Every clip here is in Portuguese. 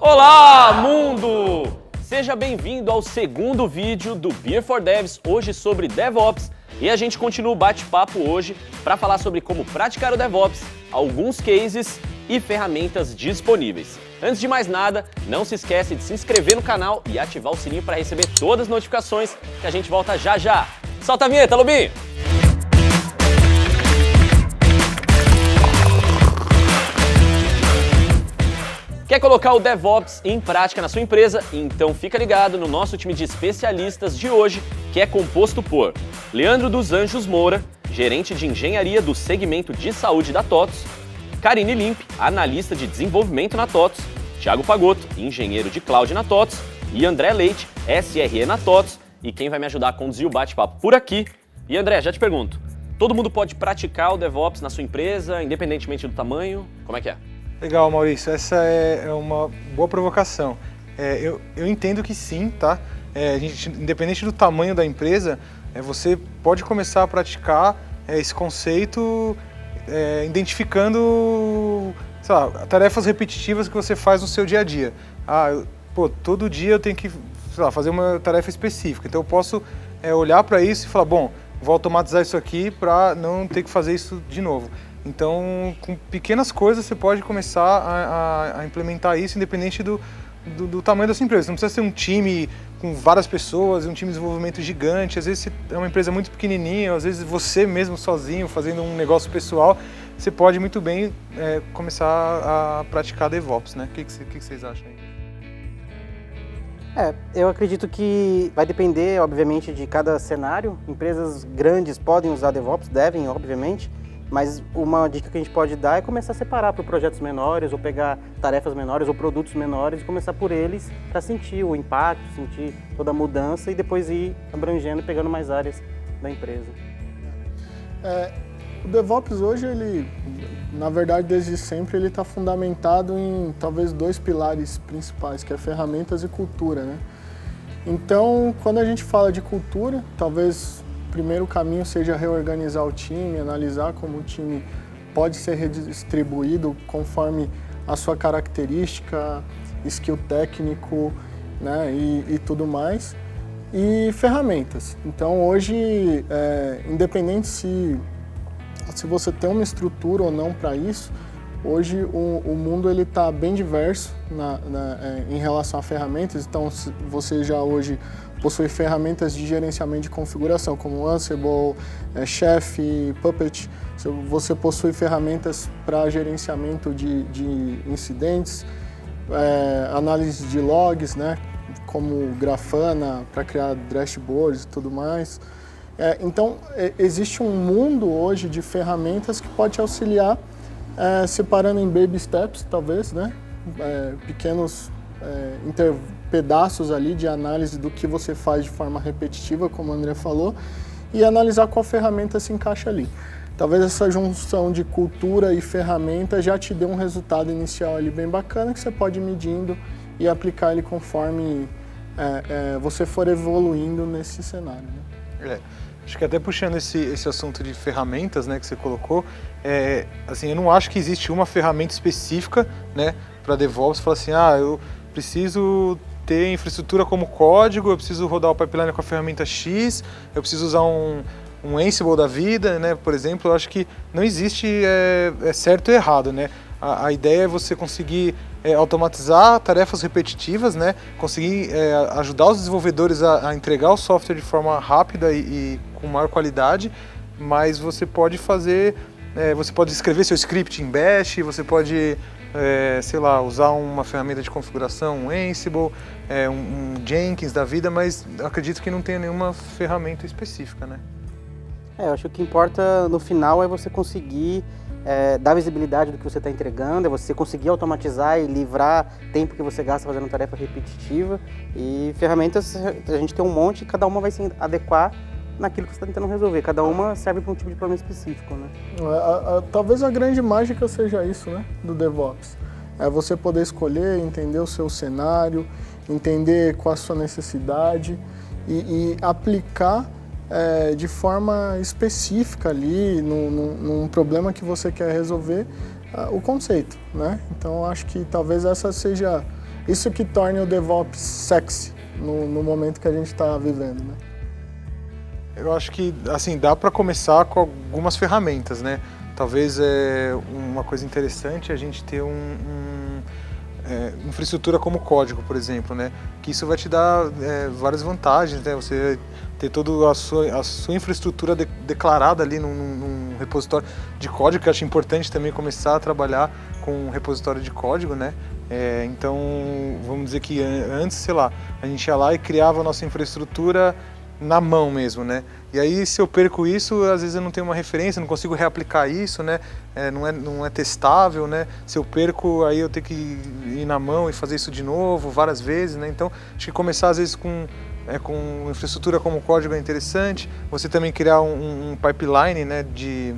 Olá, mundo! Seja bem-vindo ao segundo vídeo do Beer for Devs, hoje sobre DevOps. E a gente continua o bate-papo hoje para falar sobre como praticar o DevOps, alguns cases e ferramentas disponíveis. Antes de mais nada, não se esquece de se inscrever no canal e ativar o sininho para receber todas as notificações, que a gente volta já já. Solta a vinheta, Lobinho! Quer colocar o DevOps em prática na sua empresa? Então fica ligado no nosso time de especialistas de hoje, que é composto por Leandro dos Anjos Moura, gerente de engenharia do segmento de saúde da TOTOS, Karine Limp, analista de desenvolvimento na TOTOS, Thiago Pagotto, engenheiro de cloud na TOTOS, e André Leite, SRE na TOTOS, e quem vai me ajudar a conduzir o bate-papo por aqui. E André, já te pergunto, todo mundo pode praticar o DevOps na sua empresa, independentemente do tamanho? Como é que é? Legal, Maurício, essa é uma boa provocação. Eu entendo que sim, tá? Independente do tamanho da empresa, você pode começar a praticar esse conceito identificando, sei lá, tarefas repetitivas que você faz no seu dia a dia. Todo dia eu tenho que, sei lá, fazer uma tarefa específica, então eu posso olhar para isso e falar, bom, vou automatizar isso aqui para não ter que fazer isso de novo. Então, com pequenas coisas você pode começar a implementar isso, independente do tamanho da sua empresa. Você não precisa ser um time com várias pessoas, um time de desenvolvimento gigante. Às vezes é uma empresa muito pequenininha, às vezes você mesmo sozinho, fazendo um negócio pessoal, você pode muito bem começar a praticar DevOps, né? O que vocês acham aí? Eu acredito que vai depender, obviamente, de cada cenário. Empresas grandes podem usar DevOps, devem, obviamente. Mas uma dica que a gente pode dar é começar a separar por projetos menores, ou pegar tarefas menores ou produtos menores e começar por eles para sentir o impacto, sentir toda a mudança e depois ir abrangendo e pegando mais áreas da empresa. O DevOps hoje, ele, na verdade, desde sempre, ele está fundamentado em talvez dois pilares principais, que é ferramentas e cultura, né? Então, quando a gente fala de cultura, talvez o primeiro caminho seja reorganizar o time, analisar como o time pode ser redistribuído conforme a sua característica, skill técnico, né, e tudo mais. E ferramentas. Então hoje, independente se você tem uma estrutura ou não para isso, hoje o mundo está bem diverso em relação a ferramentas. Então você já hoje possui ferramentas de gerenciamento de configuração, como Ansible, Chef, Puppet. Você possui ferramentas para gerenciamento de incidentes, análise de logs, né, como Grafana, para criar dashboards e tudo mais. Então, existe um mundo hoje de ferramentas que pode te auxiliar, separando em baby steps, talvez, né, pequenos pedaços ali de análise do que você faz de forma repetitiva, como o André falou, e analisar qual ferramenta se encaixa ali. Talvez essa junção de cultura e ferramenta já te dê um resultado inicial ali bem bacana, que você pode ir medindo e aplicar ele conforme você for evoluindo nesse cenário, né? Acho que até puxando esse assunto de ferramentas, né, que você colocou, assim, eu não acho que existe uma ferramenta específica, né, para DevOps, falar assim, eu preciso ter infraestrutura como código, eu preciso rodar o pipeline com a ferramenta X, eu preciso usar um Ansible da vida, né, por exemplo. Eu acho que não existe certo e errado, né. A ideia é você conseguir automatizar tarefas repetitivas, né, conseguir ajudar os desenvolvedores a entregar o software de forma rápida e com maior qualidade, mas você pode fazer, você pode escrever seu script em Bash, você pode sei lá, usar uma ferramenta de configuração, um Ansible, um Jenkins da vida, mas acredito que não tenha nenhuma ferramenta específica, né? Eu acho que o que importa no final é você conseguir dar visibilidade do que você está entregando, é você conseguir automatizar e livrar tempo que você gasta fazendo tarefa repetitiva. E ferramentas, a gente tem um monte e cada uma vai se adequar naquilo que você está tentando resolver. Cada uma serve para um tipo de problema específico, né? Talvez a grande mágica seja isso, né, do DevOps. É você poder escolher, entender o seu cenário, entender qual a sua necessidade e aplicar de forma específica ali, num problema que você quer resolver, o conceito, né? Então, acho que talvez essa seja isso que torna o DevOps sexy no momento que a gente está vivendo, né? Eu acho que, assim, dá para começar com algumas ferramentas, né? Talvez uma coisa interessante é a gente ter infraestrutura como código, por exemplo, né? Que isso vai te dar várias vantagens, né? Você ter toda a sua infraestrutura declarada ali num repositório de código, que eu acho importante também começar a trabalhar com um repositório de código, né? Então, vamos dizer que antes, sei lá, a gente ia lá e criava a nossa infraestrutura na mão mesmo, né? E aí, se eu perco isso, às vezes eu não tenho uma referência, não consigo reaplicar isso, né? Não é testável, né? Se eu perco, aí eu tenho que ir na mão e fazer isso de novo, várias vezes, né? Então, acho que começar às vezes com infraestrutura como código é interessante. Você também criar um pipeline, né, de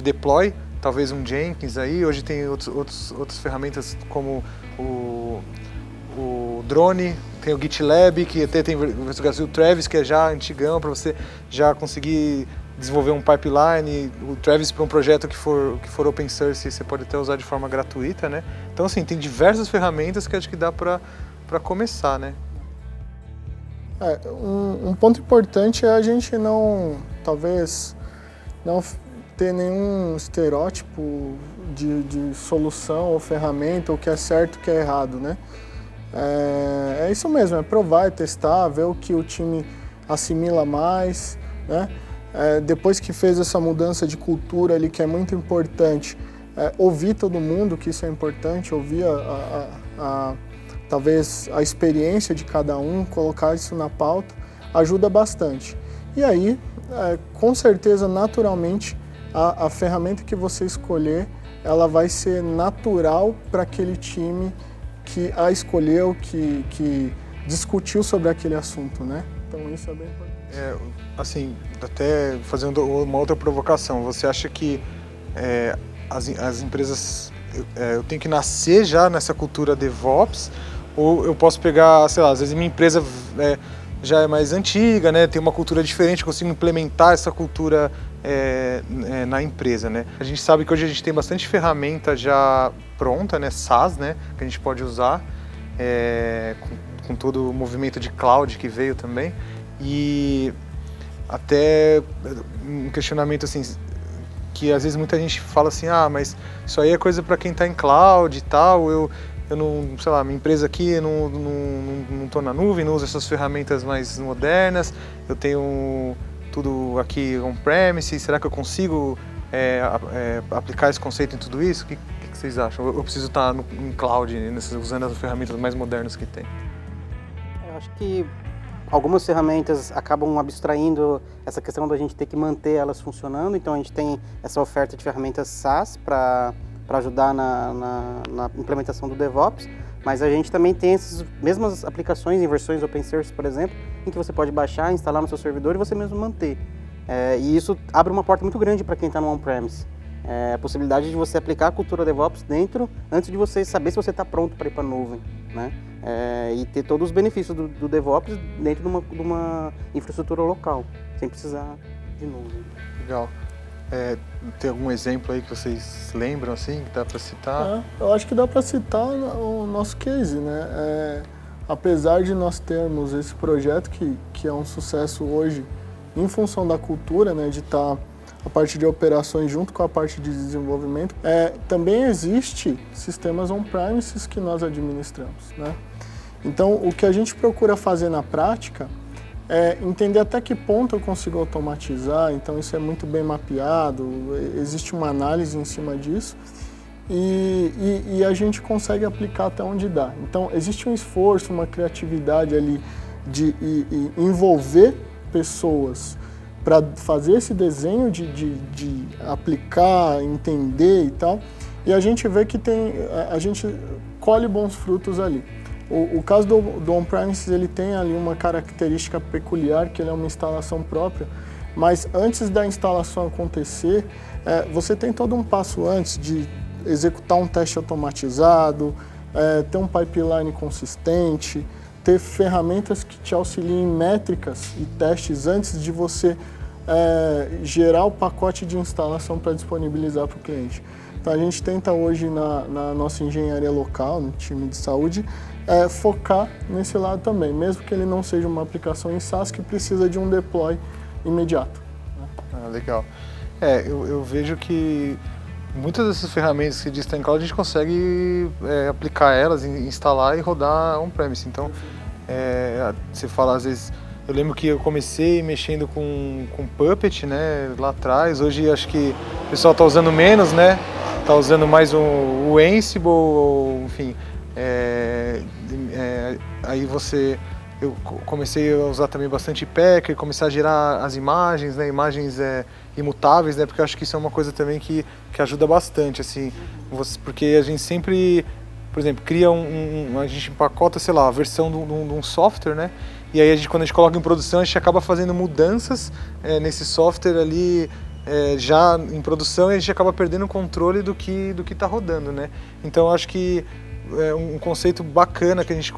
deploy, talvez um Jenkins aí. Hoje tem outras ferramentas como o Drone, tem o GitLab, que até tem o Travis, que é já antigão, para você já conseguir desenvolver um pipeline. O Travis, para um projeto que for open source, você pode até usar de forma gratuita, né? Então, assim, tem diversas ferramentas que acho que dá para começar, né? Um ponto importante é a gente talvez não ter nenhum estereótipo de solução ou ferramenta, o que é certo, o que é errado, né? É isso mesmo, é provar, é testar, ver o que o time assimila mais, né? Depois que fez essa mudança de cultura ali, que é muito importante, ouvir todo mundo, que isso é importante, ouvir talvez a experiência de cada um, colocar isso na pauta, ajuda bastante. E aí, com certeza, naturalmente, a ferramenta que você escolher, ela vai ser natural para aquele time que a escolheu, que discutiu sobre aquele assunto, né? Então isso é bem importante. Assim, até fazendo uma outra provocação, você acha que as empresas, eu tenho que nascer já nessa cultura DevOps, ou eu posso pegar, sei lá, às vezes minha empresa já é mais antiga, né? Tem uma cultura diferente, eu consigo implementar essa cultura na empresa, né? A gente sabe que hoje a gente tem bastante ferramenta já pronta, né? SaaS, né? Que a gente pode usar, com todo o movimento de cloud que veio também. E até um questionamento assim, que às vezes muita gente fala assim, mas isso aí é coisa para quem está em cloud e tal, eu não, sei lá, minha empresa aqui, eu não estou na nuvem, não uso essas ferramentas mais modernas, eu tenho tudo aqui on-premise, será que eu consigo aplicar esse conceito em tudo isso? O que vocês acham? Eu preciso estar em cloud, usando as ferramentas mais modernas que tem? Eu acho que algumas ferramentas acabam abstraindo essa questão da gente ter que manter elas funcionando, então a gente tem essa oferta de ferramentas SaaS para ajudar na implementação do DevOps, mas a gente também tem essas mesmas aplicações em versões open source, por exemplo, em que você pode baixar, instalar no seu servidor e você mesmo manter. E isso abre uma porta muito grande para quem está no on-premise. A possibilidade de você aplicar a cultura DevOps dentro, antes de você saber se você está pronto para ir para a nuvem, né? E ter todos os benefícios do DevOps dentro de uma infraestrutura local, sem precisar de nuvem. Legal. Tem algum exemplo aí que vocês lembram, assim, que dá para citar? Eu acho que dá para citar o nosso case, né? Apesar de nós termos esse projeto que é um sucesso hoje em função da cultura, né, de estar a parte de operações junto com a parte de desenvolvimento, também existe sistemas on-premises que nós administramos, né? Então, o que a gente procura fazer na prática é entender até que ponto eu consigo automatizar, então isso é muito bem mapeado, existe uma análise em cima disso e a gente consegue aplicar até onde dá. Então, existe um esforço, uma criatividade ali de envolver pessoas para fazer esse desenho de aplicar, entender e tal, e a gente vê que a gente colhe bons frutos ali. O caso do on-premises, ele tem ali uma característica peculiar, que ele é uma instalação própria, mas antes da instalação acontecer, você tem todo um passo antes de executar um teste automatizado, ter um pipeline consistente, ter ferramentas que te auxiliem em métricas e testes antes de você gerar o pacote de instalação para disponibilizar para o cliente. Então a gente tenta hoje na nossa engenharia local, no time de saúde, focar nesse lado também, mesmo que ele não seja uma aplicação em SaaS que precisa de um deploy imediato. Legal. Eu vejo que muitas dessas ferramentas que diz em cloud, a gente consegue aplicar elas, instalar e rodar on-premise. Então, você fala, às vezes, eu lembro que eu comecei mexendo com Puppet, né, lá atrás. Hoje acho que o pessoal está usando menos, né? Está usando mais o Ansible, enfim. Aí eu comecei a usar também bastante Packer, começar a gerar as imagens, né, imagens imutáveis, né, porque eu acho que isso é uma coisa também que ajuda bastante, assim, porque a gente sempre, por exemplo, cria a gente empacota, sei lá, a versão de um software, né, e aí quando a gente coloca em produção, a gente acaba fazendo mudanças nesse software ali, já em produção, e a gente acaba perdendo o controle do que está rodando, né. Então eu acho que um conceito bacana que a gente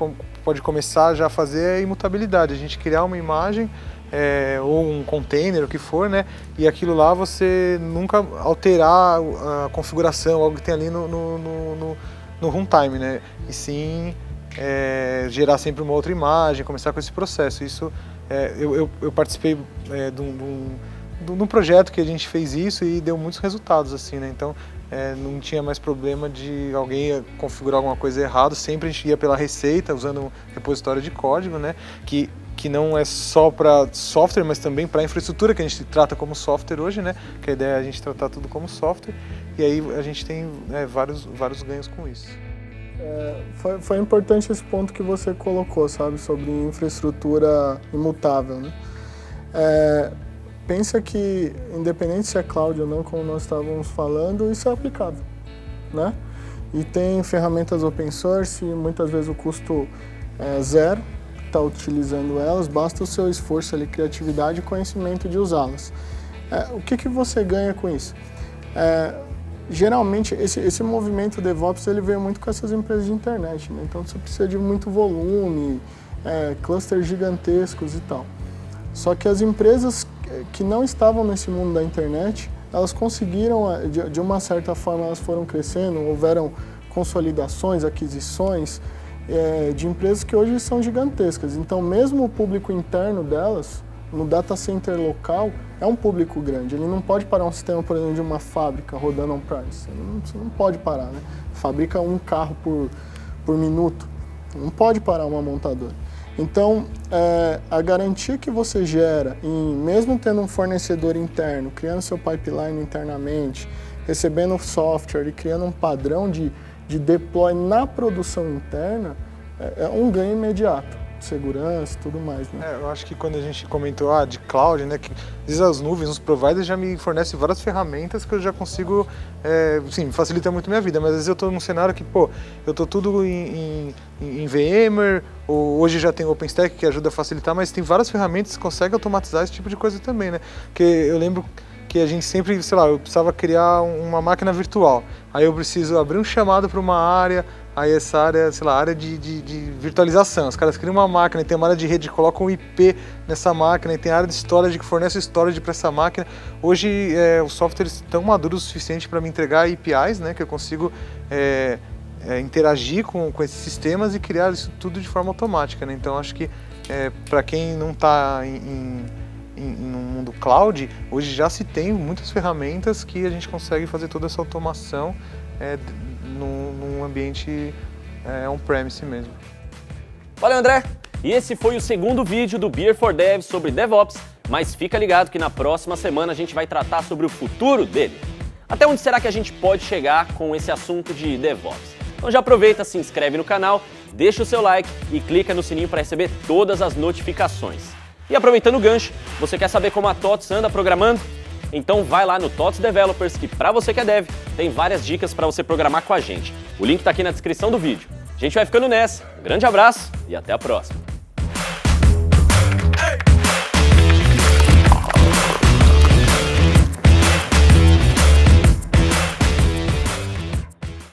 pode começar já a fazer é a imutabilidade, a gente criar uma imagem ou um container, o que for, né? E aquilo lá você nunca alterar a configuração, algo que tem ali no runtime, né? E sim gerar sempre uma outra imagem, começar com esse processo. Isso eu participei de um projeto que a gente fez isso e deu muitos resultados, assim, né? Então não tinha mais problema de alguém configurar alguma coisa errada, sempre a gente ia pela receita, usando um repositório de código, né? Que não é só para software, mas também para infraestrutura, que a gente trata como software hoje, né? Que a ideia é a gente tratar tudo como software, e aí a gente tem vários ganhos com isso. Foi importante esse ponto que você colocou, sabe, sobre infraestrutura imutável, né? Pensa que, independente se é cloud ou não, como nós estávamos falando, isso é aplicável, né? E tem ferramentas open source, muitas vezes o custo é zero, está utilizando elas, basta o seu esforço ali, criatividade e conhecimento de usá-las. O que você ganha com isso? Geralmente, esse movimento DevOps ele veio muito com essas empresas de internet, né? Então você precisa de muito volume, clusters gigantescos e tal. Só que as empresas que não estavam nesse mundo da internet, elas conseguiram, de uma certa forma, elas foram crescendo, houveram consolidações, aquisições de empresas que hoje são gigantescas. Então, mesmo o público interno delas, no data center local, é um público grande. Ele não pode parar um sistema, por exemplo, de uma fábrica rodando on-premise. Você não pode parar, né? Fabrica um carro por minuto. Não pode parar uma montadora. Então, a garantia que você gera, mesmo tendo um fornecedor interno, criando seu pipeline internamente, recebendo software e criando um padrão de deploy na produção interna, é um ganho imediato. Segurança e tudo mais, né? Eu acho que quando a gente comentou de cloud, né, que às vezes as nuvens, os providers já me fornecem várias ferramentas que eu já consigo, sim, facilita muito a minha vida, mas às vezes eu estou num cenário que, eu estou tudo em VMware, ou hoje já tem OpenStack que ajuda a facilitar, mas tem várias ferramentas que conseguem automatizar esse tipo de coisa também, né? Porque eu lembro que a gente sempre, sei lá, eu precisava criar uma máquina virtual, aí eu preciso abrir um chamado para uma área, aí essa área, sei lá, área de virtualização, os caras criam uma máquina e tem uma área de rede, colocam um IP nessa máquina e tem área de storage que fornece storage para essa máquina. Hoje os softwares estão maduros o suficiente para me entregar APIs, né, que eu consigo interagir com esses sistemas e criar isso tudo de forma automática, né? Então acho que para quem não está no mundo cloud, hoje já se tem muitas ferramentas que a gente consegue fazer toda essa automação num ambiente on-premise mesmo. Valeu, André! E esse foi o segundo vídeo do Beer for Dev sobre DevOps, mas fica ligado que na próxima semana a gente vai tratar sobre o futuro dele. Até onde será que a gente pode chegar com esse assunto de DevOps? Então já aproveita, se inscreve no canal, deixa o seu like e clica no sininho para receber todas as notificações. E aproveitando o gancho, você quer saber como a TOTS anda programando? Então vai lá no TOTS Developers, que para você que é dev, tem várias dicas para você programar com a gente. O link está aqui na descrição do vídeo. A gente vai ficando nessa, um grande abraço e até a próxima!